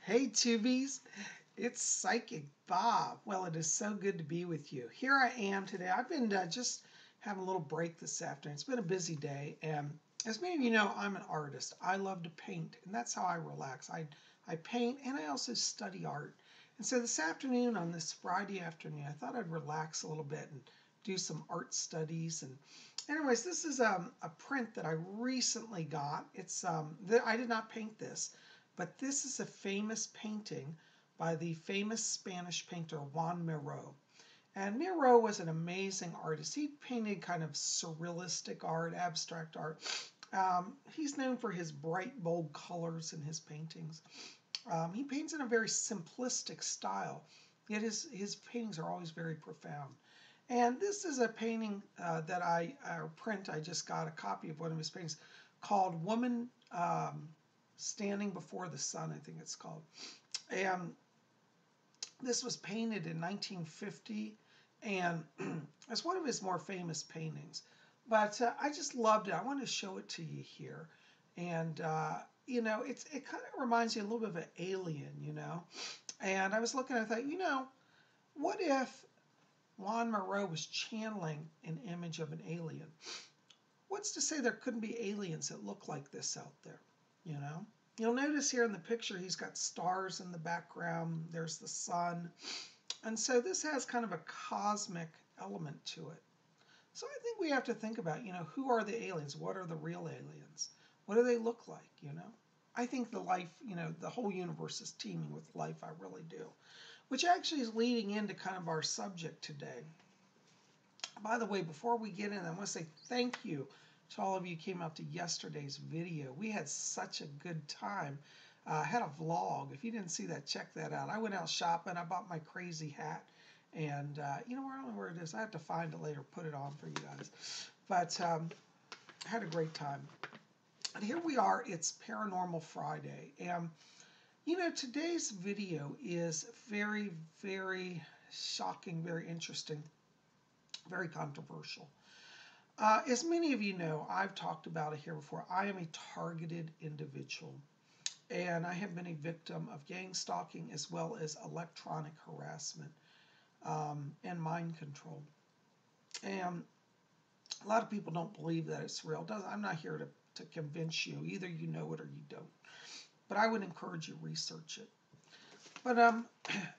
Hey Tubies, it's Psychic Bob. Well, it is so good to be with you. Here I am today. I've been just having a little break this afternoon. It's been a busy day, and as many of you know, I'm an artist. I love to paint, and that's how I relax. I paint, and I also study art. And so this afternoon, on this Friday afternoon, I thought I'd relax a little bit and do some art studies. And anyways, this is a print that I recently got. I did not paint this. But this is a famous painting by the famous Spanish painter Juan Miró. And Miró was an amazing artist. He painted kind of surrealistic art, abstract art. He's known for his bright, bold colors in his paintings. He paints in a very simplistic style, yet his paintings are always very profound. And this is a painting print. I just got a copy of one of his paintings called Woman Standing Before the Sun, I think it's called. And this was painted in 1950, and it's one of his more famous paintings. But I just loved it. I want to show it to you here. And, it kind of reminds you a little bit of an alien. And I was looking, I thought, what if Juan Miró was channeling an image of an alien? What's to say there couldn't be aliens that look like this out there? You'll notice here in the picture he's got stars in the background. There's the sun. And so this has kind of a cosmic element to it. So I think we have to think about, who are the aliens? What are the real aliens? What do they look like, I think the life, the whole universe is teeming with life. I really do. Which actually is leading into kind of our subject today. By the way, before we get in, I want to say thank you to all of you who came out to yesterday's video. We had such a good time. I had a vlog. If you didn't see that, check that out. I went out shopping. I bought my crazy hat. And, I don't know where it is. I have to find it later, put it on for you guys. But I had a great time. And here we are. It's Paranormal Friday. And, today's video is very, very shocking, very interesting, very controversial. As many of you know, I've talked about it here before. I am a targeted individual, and I have been a victim of gang stalking as well as electronic harassment and mind control. And a lot of people don't believe that it's real. I'm not here to convince you. Either you know it or you don't. But I would encourage you to research it. But a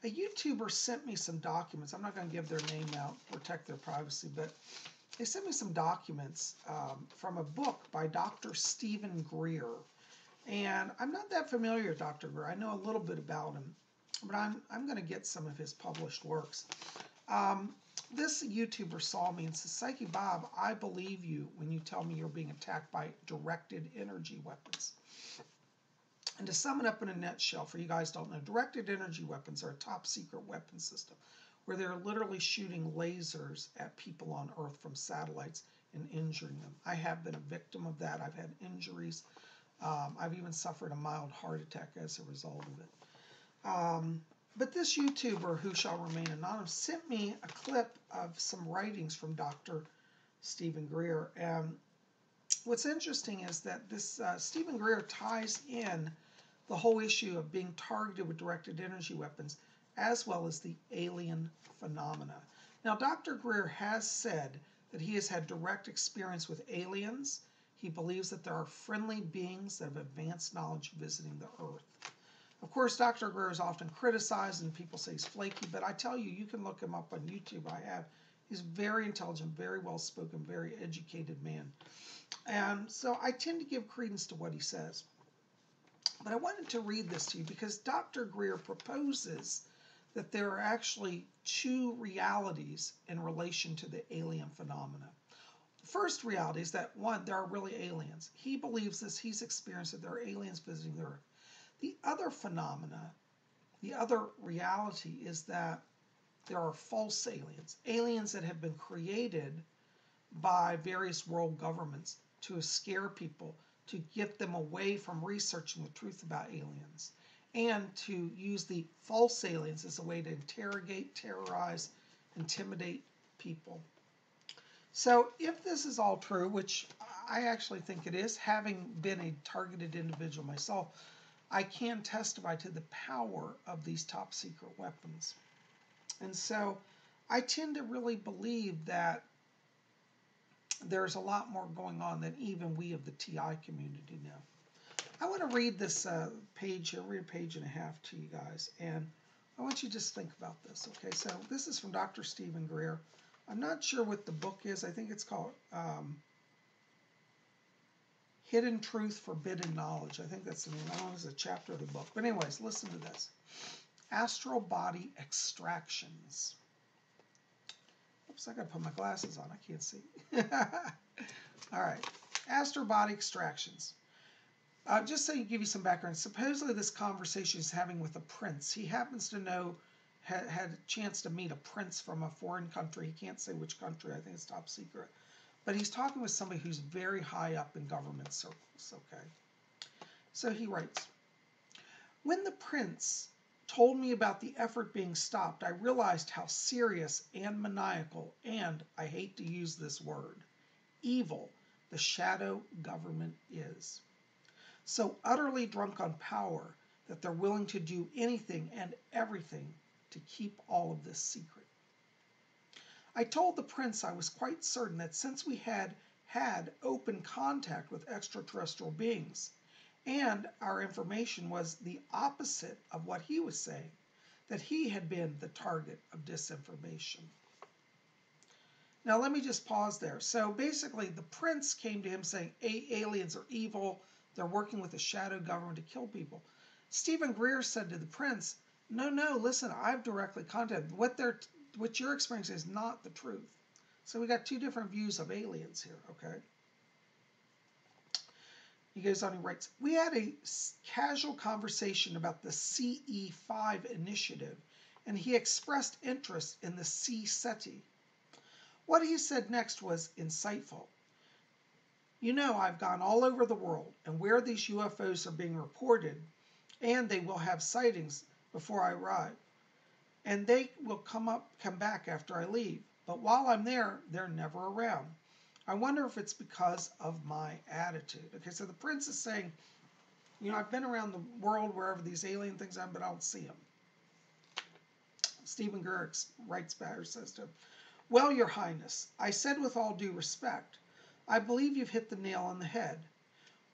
YouTuber sent me some documents. I'm not going to give their name out, protect their privacy, but they sent me some documents from a book by Dr. Stephen Greer. And I'm not that familiar with Dr. Greer. I know a little bit about him, but I'm going to get some of his published works. This YouTuber saw me and said, Psyche Bob, I believe you when you tell me you're being attacked by directed energy weapons. And to sum it up in a nutshell, for you guys don't know, directed energy weapons are a top secret weapon system where they're literally shooting lasers at people on Earth from satellites and injuring them. I have been a victim of that. I've had injuries. I've even suffered a mild heart attack as a result of it. But this YouTuber, who shall remain anonymous, sent me a clip of some writings from Dr. Stephen Greer. And what's interesting is that this Stephen Greer ties in the whole issue of being targeted with directed energy weapons as well as the alien phenomena. Now, Dr. Greer has said that he has had direct experience with aliens. He believes that there are friendly beings that have advanced knowledge visiting the Earth. Of course, Dr. Greer is often criticized and people say he's flaky, but I tell you, you can look him up on YouTube. I have. He's very intelligent, very well-spoken, very educated man. And so I tend to give credence to what he says. But I wanted to read this to you because Dr. Greer proposes that there are actually two realities in relation to the alien phenomena. The first reality is that, one, there are really aliens. He believes this. He's experienced that there are aliens visiting the Earth. The other phenomena, the other reality is that there are false aliens, aliens that have been created by various world governments to scare people, to get them away from researching the truth about aliens, and to use the false aliens as a way to interrogate, terrorize, intimidate people. So if this is all true, which I actually think it is, having been a targeted individual myself, I can testify to the power of these top secret weapons. And so I tend to really believe that there's a lot more going on than even we of the TI community know. I want to read this page here, read a page and a half to you guys, and I want you to just think about this, okay? So this is from Dr. Stephen Greer. I'm not sure what the book is. I think it's called Hidden Truth, Forbidden Knowledge. I think that's the name. I don't know if it's a chapter of the book. But anyways, listen to this. Astral body extractions. Oops, I got to put my glasses on. I can't see. All right. Astral body extractions. Just so you give you some background, supposedly this conversation is having with a prince. He happens to know, had a chance to meet a prince from a foreign country. He can't say which country. I think it's top secret. But he's talking with somebody who's very high up in government circles, okay? So he writes, when the prince told me about the effort being stopped, I realized how serious and maniacal, and I hate to use this word, evil, the shadow government is. So utterly drunk on power that they're willing to do anything and everything to keep all of this secret. I told the prince I was quite certain that since we had had open contact with extraterrestrial beings, and our information was the opposite of what he was saying, that he had been the target of disinformation. Now let me just pause there. So basically the prince came to him saying aliens are evil, they're working with the shadow government to kill people. Stephen Greer said to the prince, no, listen, I've directly contacted. What you're experiencing is not the truth. So we got two different views of aliens here, okay? He goes on, he writes, we had a casual conversation about the CE5 initiative, and he expressed interest in the C-SETI. What he said next was insightful. You know, I've gone all over the world, and where these UFOs are being reported, and they will have sightings before I arrive. And they will come back after I leave. But while I'm there, they're never around. I wonder if it's because of my attitude. Okay, so the prince is saying, you know, I've been around the world wherever these alien things are, but I don't see them. Stephen Greer writes back or says to him, well, Your Highness, I said with all due respect, I believe you've hit the nail on the head.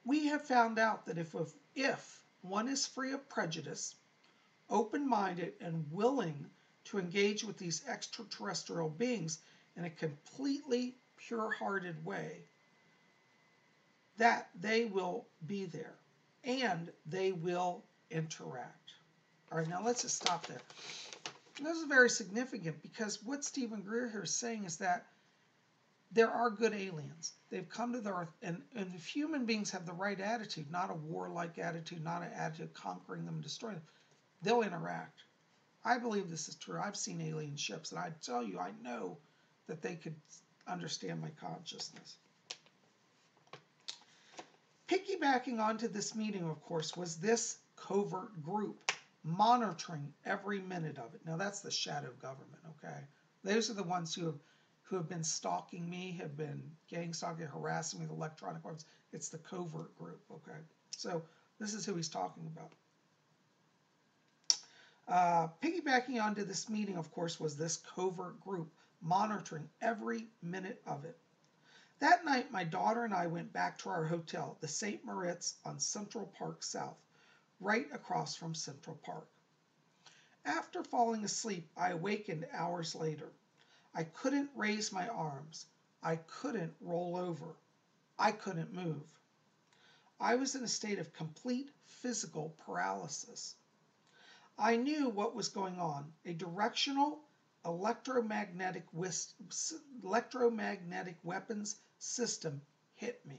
We have found out that if one is free of prejudice, open-minded, and willing to engage with these extraterrestrial beings in a completely pure-hearted way, that they will be there and they will interact. All right, now let's just stop there. This is very significant because what Stephen Greer here is saying is that there are good aliens. They've come to the earth, and if human beings have the right attitude, not a warlike attitude, not an attitude of conquering them and destroying them, they'll interact. I believe this is true. I've seen alien ships, and I tell you, I know that they could understand my consciousness. Piggybacking onto this meeting, of course, was this covert group monitoring every minute of it. Now, that's the shadow government, okay? Those are the ones who have been stalking me, have been gang stalking, harassing me with electronic weapons. It's the covert group, okay? So this is who he's talking about. Piggybacking onto this meeting, of course, was this covert group monitoring every minute of it. That night, my daughter and I went back to our hotel, the St. Moritz on Central Park South, right across from Central Park. After falling asleep, I awakened hours later. I couldn't raise my arms. I couldn't roll over. I couldn't move. I was in a state of complete physical paralysis. I knew what was going on. A directional electromagnetic weapons system hit me.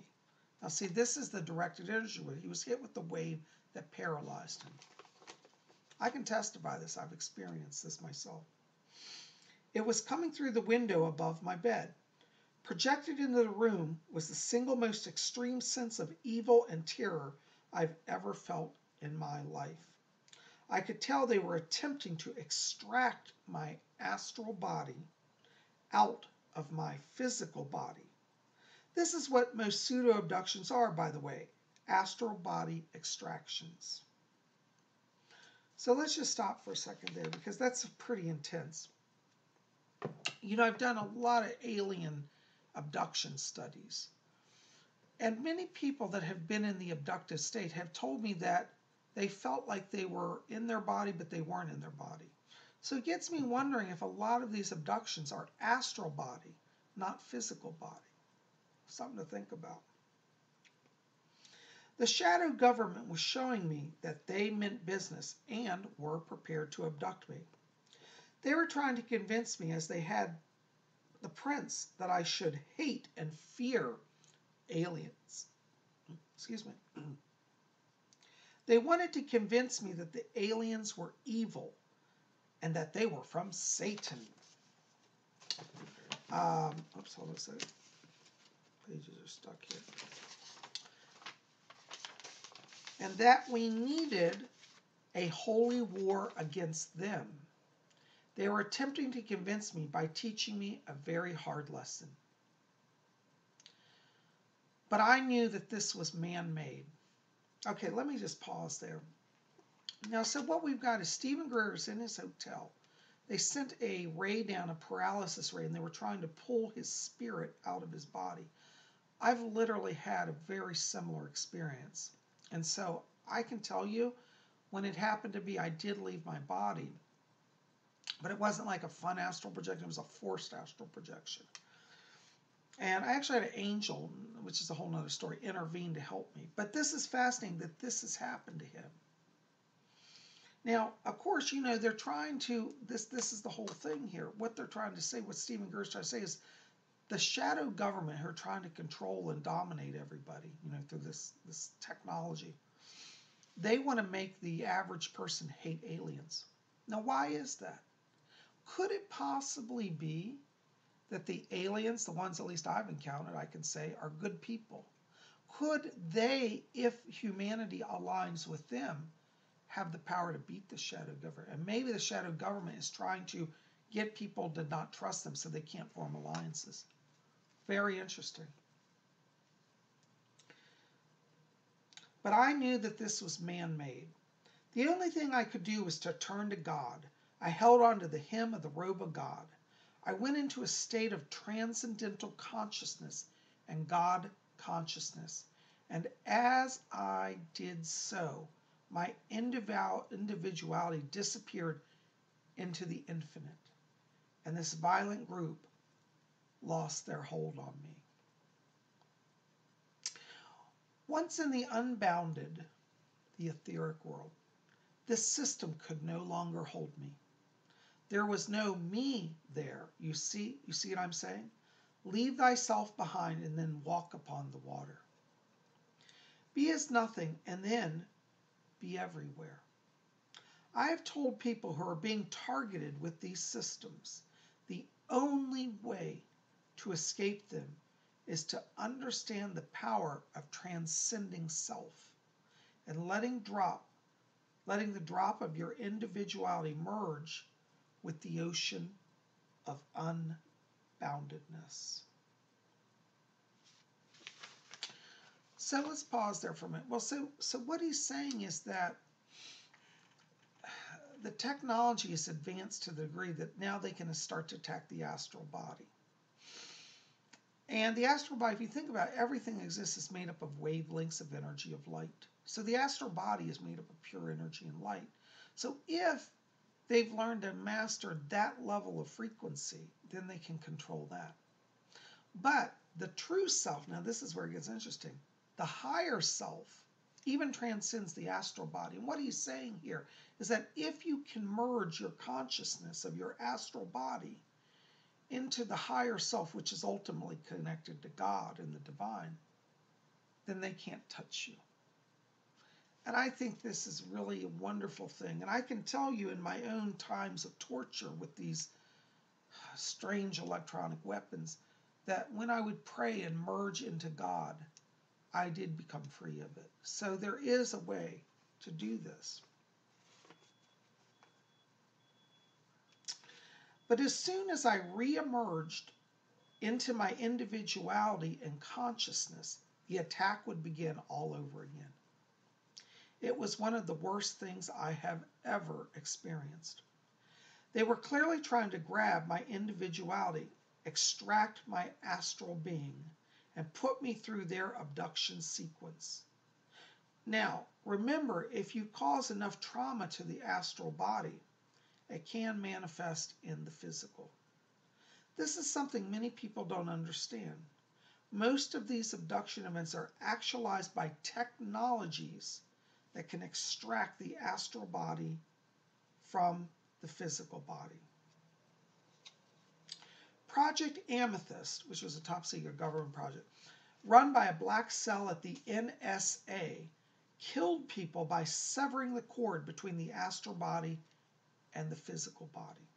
Now see, this is the directed energy wave. He was hit with the wave that paralyzed him. I can testify this. I've experienced this myself. It was coming through the window above my bed. Projected into the room was the single most extreme sense of evil and terror I've ever felt in my life. I could tell they were attempting to extract my astral body out of my physical body. This is what most pseudo-abductions are, by the way, astral body extractions. So let's just stop for a second there because that's pretty intense. You know, I've done a lot of alien abduction studies. And many people that have been in the abductive state have told me that they felt like they were in their body, but they weren't in their body. So it gets me wondering if a lot of these abductions are astral body, not physical body. Something to think about. The shadow government was showing me that they meant business and were prepared to abduct me. They were trying to convince me, as they had the prince, that I should hate and fear aliens. Excuse me. They wanted to convince me that the aliens were evil and that they were from Satan. Oops, hold on a second. Pages are stuck here. And that we needed a holy war against them. They were attempting to convince me by teaching me a very hard lesson. But I knew that this was man-made. Okay, let me just pause there. Now, so what we've got is Stephen Greer is in his hotel. They sent a ray down, a paralysis ray, and they were trying to pull his spirit out of his body. I've literally had a very similar experience. And so I can tell you, when it happened to me, I did leave my body. But it wasn't like a fun astral projection, it was a forced astral projection. And I actually had an angel, which is a whole other story, intervene to help me. But this is fascinating that this has happened to him. Now, of course, you know, they're trying to, this is the whole thing here. What they're trying to say, what Stephen Greer is trying to say is the shadow government who are trying to control and dominate everybody, you know, through this technology. They want to make the average person hate aliens. Now, why is that? Could it possibly be that the aliens, the ones at least I've encountered, I can say, are good people? Could they, if humanity aligns with them, have the power to beat the shadow government? And maybe the shadow government is trying to get people to not trust them so they can't form alliances. Very interesting. But I knew that this was man-made. The only thing I could do was to turn to God. I held on to the hem of the robe of God. I went into a state of transcendental consciousness and God consciousness. And as I did so, my individuality disappeared into the infinite. And this violent group lost their hold on me. Once in the unbounded, the etheric world, this system could no longer hold me. There was no me there. You see what I'm saying? Leave thyself behind and then walk upon the water. Be as nothing and then be everywhere. I have told people who are being targeted with these systems, the only way to escape them is to understand the power of transcending self and letting the drop of your individuality merge with the ocean of unboundedness. So let's pause there for a minute. Well, so what he's saying is that the technology is advanced to the degree that now they can start to attack the astral body. And the astral body, if you think about it, everything that exists is made up of wavelengths of energy of light. So the astral body is made up of pure energy and light. So if they've learned to master that level of frequency, then they can control that. But the true self, now this is where it gets interesting, the higher self even transcends the astral body. And what he's saying here is that if you can merge your consciousness of your astral body into the higher self, which is ultimately connected to God and the divine, then they can't touch you. And I think this is really a wonderful thing. And I can tell you in my own times of torture with these strange electronic weapons, that when I would pray and merge into God, I did become free of it. So there is a way to do this. But as soon as I re-emerged into my individuality and consciousness, the attack would begin all over again. It was one of the worst things I have ever experienced. They were clearly trying to grab my individuality, extract my astral being, and put me through their abduction sequence. Now, remember, if you cause enough trauma to the astral body, it can manifest in the physical. This is something many people don't understand. Most of these abduction events are actualized by technologies that can extract the astral body from the physical body. Project Amethyst, which was a top secret government project, run by a black cell at the NSA, killed people by severing the cord between the astral body and the physical body.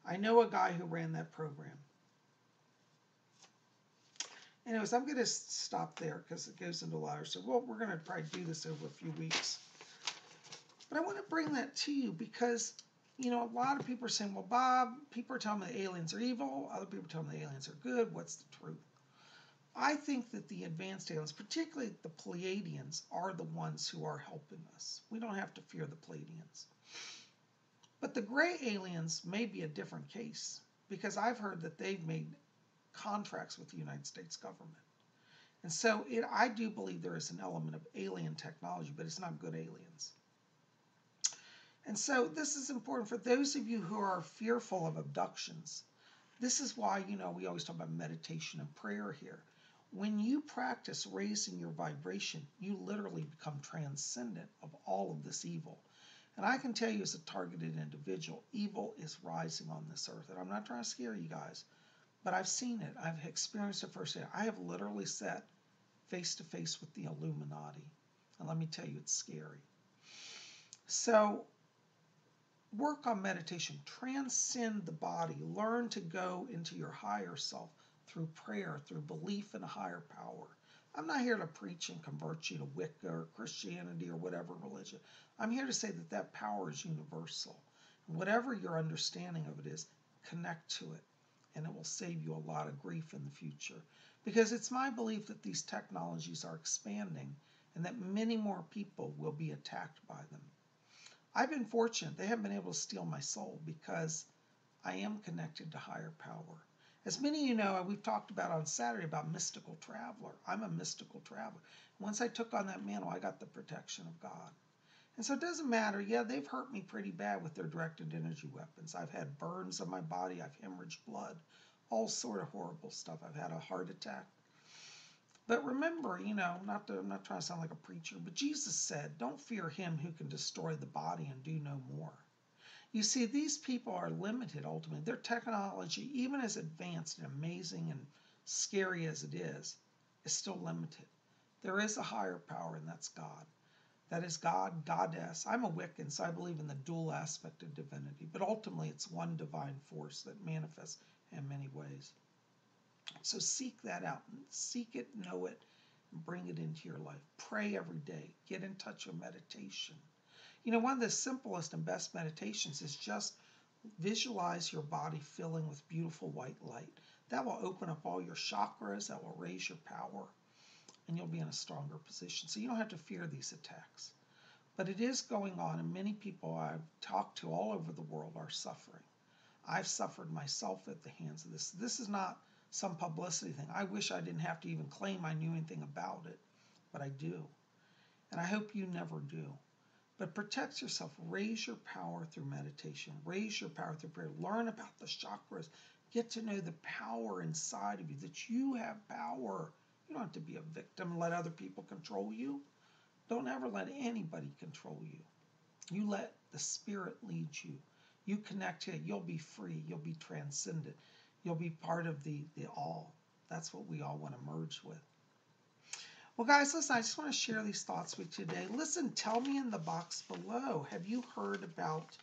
I know a guy who ran that program. Anyways, I'm going to stop there because it goes into a lot. So we're going to probably do this over a few weeks. But I want to bring that to you because, a lot of people are saying, well, Bob, people are telling me the aliens are evil. Other people are telling me the aliens are good. What's the truth? I think that the advanced aliens, particularly the Pleiadians, are the ones who are helping us. We don't have to fear the Pleiadians. But the gray aliens may be a different case because I've heard that they've made contracts with the United States government. And so I do believe there is an element of alien technology, but it's not good aliens. And so this is important for those of you who are fearful of abductions. This is why, we always talk about meditation and prayer here. When you practice raising your vibration, you literally become transcendent of all of this evil. And I can tell you as a targeted individual, evil is rising on this earth. And I'm not trying to scare you guys, but I've seen it. I've experienced it firsthand. I have literally sat face to face with the Illuminati. And let me tell you, it's scary. So work on meditation. Transcend the body. Learn to go into your higher self through prayer, through belief in a higher power. I'm not here to preach and convert you to Wicca or Christianity or whatever religion. I'm here to say that that power is universal. And whatever your understanding of it is, connect to it. And it will save you a lot of grief in the future. Because it's my belief that these technologies are expanding and that many more people will be attacked by them. I've been fortunate. They haven't been able to steal my soul because I am connected to higher power. As many of you know, we've talked about on Saturday about mystical traveler. I'm a mystical traveler. Once I took on that mantle, I got the protection of God. And so it doesn't matter. Yeah, they've hurt me pretty bad with their directed energy weapons. I've had burns on my body. I've hemorrhaged blood. All sort of horrible stuff. I've had a heart attack. But remember, I'm not trying to sound like a preacher, but Jesus said, don't fear him who can destroy the body and do no more. You see, these people are limited ultimately. Their technology, even as advanced and amazing and scary as it is still limited. There is a higher power, and that's God. That is God, Goddess. I'm a Wiccan, so I believe in the dual aspect of divinity. But ultimately, it's one divine force that manifests in many ways. So seek that out. Seek it, know it, and bring it into your life. Pray every day. Get in touch with meditation. One of the simplest and best meditations is just visualize your body filling with beautiful white light. That will open up all your chakras. That will raise your power. And you'll be in a stronger position. So you don't have to fear these attacks. But it is going on, and many people I've talked to all over the world are suffering. I've suffered myself at the hands of this. This is not some publicity thing. I wish I didn't have to even claim I knew anything about it, but I do. And I hope you never do. But protect yourself. Raise your power through meditation. Raise your power through prayer. Learn about the chakras. Get to know the power inside of you, that you have power. You don't have to be a victim and let other people control you. Don't ever let anybody control you. You let the Spirit lead you. You connect to it. You'll be free. You'll be transcendent. You'll be part of the all. That's what we all want to merge with. Well, guys, listen, I just want to share these thoughts with you today. Listen, tell me in the box below, have you heard about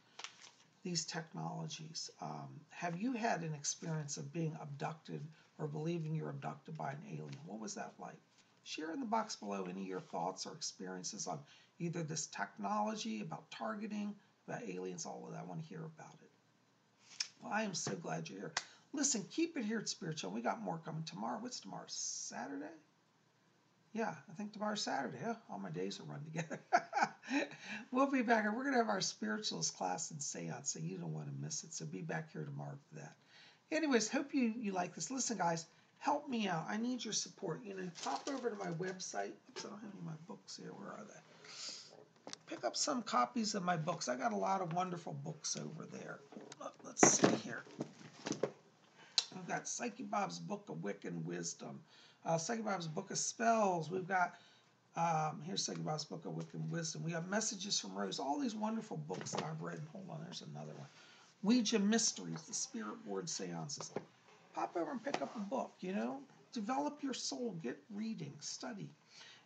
these technologies? Have you had an experience of being abducted or believing you're abducted by an alien? What was that like? Share in the box below any of your thoughts or experiences on either this technology, about targeting, about aliens, all of that. I want to hear about it. Well, I am so glad you're here. Listen, keep it here at Spiritual. We got more coming tomorrow. What's tomorrow? Saturday? Yeah, I think tomorrow's Saturday. Huh? All my days are run together. We'll be back, and we're going to have our spiritualist class and seance, so you don't want to miss it. So be back here tomorrow for that. Anyways, hope you like this. Listen, guys, help me out. I need your support. Pop over to my website. Oops, I don't have any of my books here. Where are they? Pick up some copies of my books. I got a lot of wonderful books over there. Let's see here. We've got Psyche Bob's Book of Wiccan Wisdom, Psyche Bob's Book of Spells. We've got, here's Psyche Bob's Book of Wiccan Wisdom. We have Messages from Rose, all these wonderful books that I've read. Hold on, there's another one. Ouija Mysteries, the Spirit Board Seances. Pop over and pick up a book, Develop your soul, get reading, study.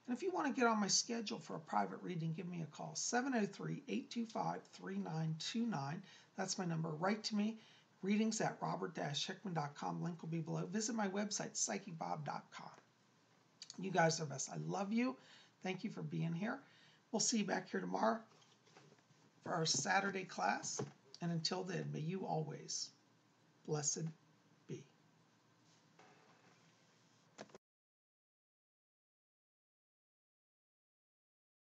And if you want to get on my schedule for a private reading, give me a call, 703-825-3929. That's my number. Write to me, readings at robert-hickman.com. Link will be below. Visit my website, psychicbob.com. You guys are the best. I love you. Thank you for being here. We'll see you back here tomorrow for our Saturday class. And until then, may you always, blessed